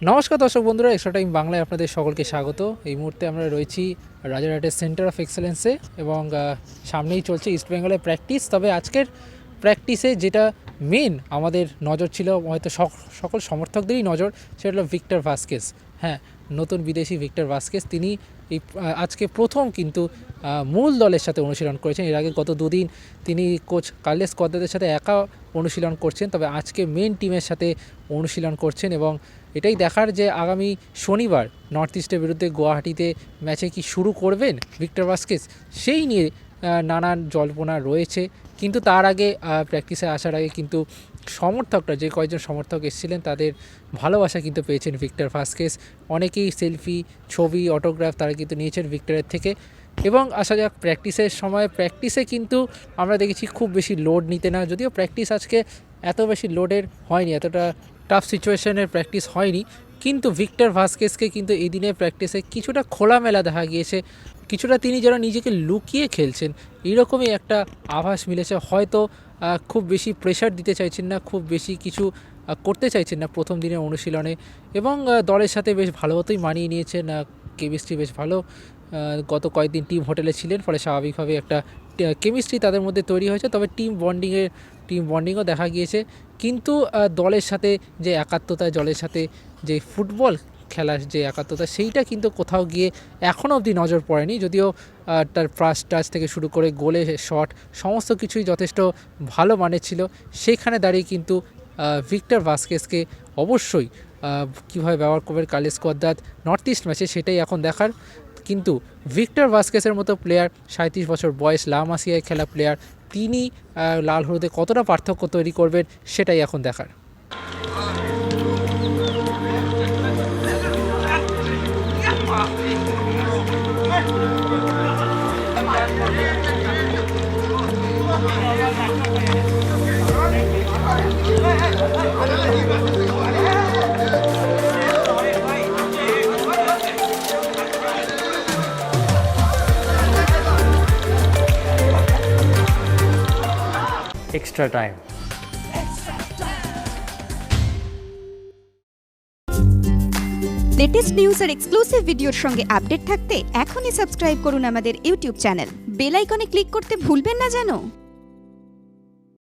নমস্কার দর্শক বন্ধুরা, এক্সট্রা টাইম বাংলায় আপনাদের সকলকে স্বাগত। এই মুহূর্তে আমরা রয়েছি রাজারহাটের সেন্টার অফ এক্সেলেন্সে এবং সামনেই চলছে ইস্টবেঙ্গলের প্র্যাকটিস। তবে আজকের প্র্যাকটিসে যেটা মেন আমাদের নজর ছিল, হয়তো সকল সমর্থকদেরই নজর, সেটা হলো ভিক্টর ভাস্কেস। হ্যাঁ, নতুন বিদেশি ভিক্টর ভাস্কেস, তিনি এই আজকে প্রথম কিন্তু মূল দলের সাথে অনুশীলন করেছেন। এর আগে গত দুদিন তিনি কোচ কার্লেস কোয়াদ্রাদোর সাথে একা অনুশীলন করছেন, তবে আজকে মেন টিমের সাথে অনুশীলন করছেন এবং এটাই দেখার যে আগামী শনিবার নর্থ ইস্টের বিরুদ্ধে গুয়াহাটিতে ম্যাচে কি শুরু করবেন ভিক্টর ভাস্কেস, সেই নিয়ে নানান জল্পনা রয়েছে। কিন্তু তার আগে প্র্যাকটিসে আসার আগে কিন্তু সমর্থকরা, যে কয়েকজন সমর্থক এসেছিলেন, তাদের ভালোবাসা কিন্তু পেয়েছেন ভিক্টর ভাস্কেস। অনেকেই সেলফি, ছবি, অটোগ্রাফ তারা কিন্তু নিয়েছেন ভিক্টরের থেকে। এবং আসা যাক প্র্যাকটিসের সময়, প্র্যাকটিসে কিন্তু আমরা দেখেছি খুব বেশি লোড নিতে না, যদিও প্র্যাকটিস আজকে এত বেশি লোডের হয়নি, এতটা টাফ সিচুয়েশনের প্র্যাকটিস হয়নি, কিন্তু ভিক্টর ভাস্কেসকে কিন্তু এই দিনের প্র্যাকটিসে কিছুটা খোলামেলা দেখা গিয়েছে, কিছুটা তিনি যেন নিজেকে লুকিয়ে খেলছেন এরকমই একটা আভাস মিলেছে। হয়তো খুব বেশি প্রেশার দিতে চাইছেন না, খুব বেশি কিছু করতে চাইছেন না প্রথম দিনের অনুশীলনে, এবং দলের সাথে বেশ ভালো মতোই মানিয়ে নিয়েছেন, কেমিস্ট্রি বেশ ভালো। গত কয়েকদিন টিম হোটেলে ছিলেন, ফলে স্বাভাবিকভাবে একটা কেমিস্ট্রি তাদের মধ্যে তৈরি হয়েছে। তবে টিম বন্ডিংও দেখা গিয়েছে। কিন্তু দলের সাথে যে একাত্মতা, দলের সাথে যে ফুটবল খেলার যে একাত্মতা, সেইটা কিন্তু কোথাও গিয়ে এখনও অবধি নজর পড়েনি। যদিও তার ফার্স্ট টাচ থেকে শুরু করে গোলে শট সমস্ত কিছুই যথেষ্ট ভালো মানের ছিল। সেইখানে দাঁড়িয়ে কিন্তু ভিক্টর ভাস্কেসকে অবশ্যই কীভাবে ব্যবহার করবেন কার্লেস কোয়াদ্রাদ নর্থ ইস্ট ম্যাচে, সেটাই এখন দেখার। কিন্তু ভিক্টর ভাস্কেসের মতো প্লেয়ার, 37 বছর বয়স, লা মাসিয়ায় খেলা প্লেয়ার, তিনি লাল হলুদে কতটা পার্থক্য তৈরি করবেন সেটাই এখন দেখার। Extra time. লেটেস্ট নিউজ আর এক্সক্লুসিভ ভিডিওর সঙ্গে আপডেট থাকতে এখনই সাবস্ক্রাইব করুন আমাদের ইউটিউব চ্যানেল। বেল আইকনে ক্লিক করতে ভুলবেন না যেন।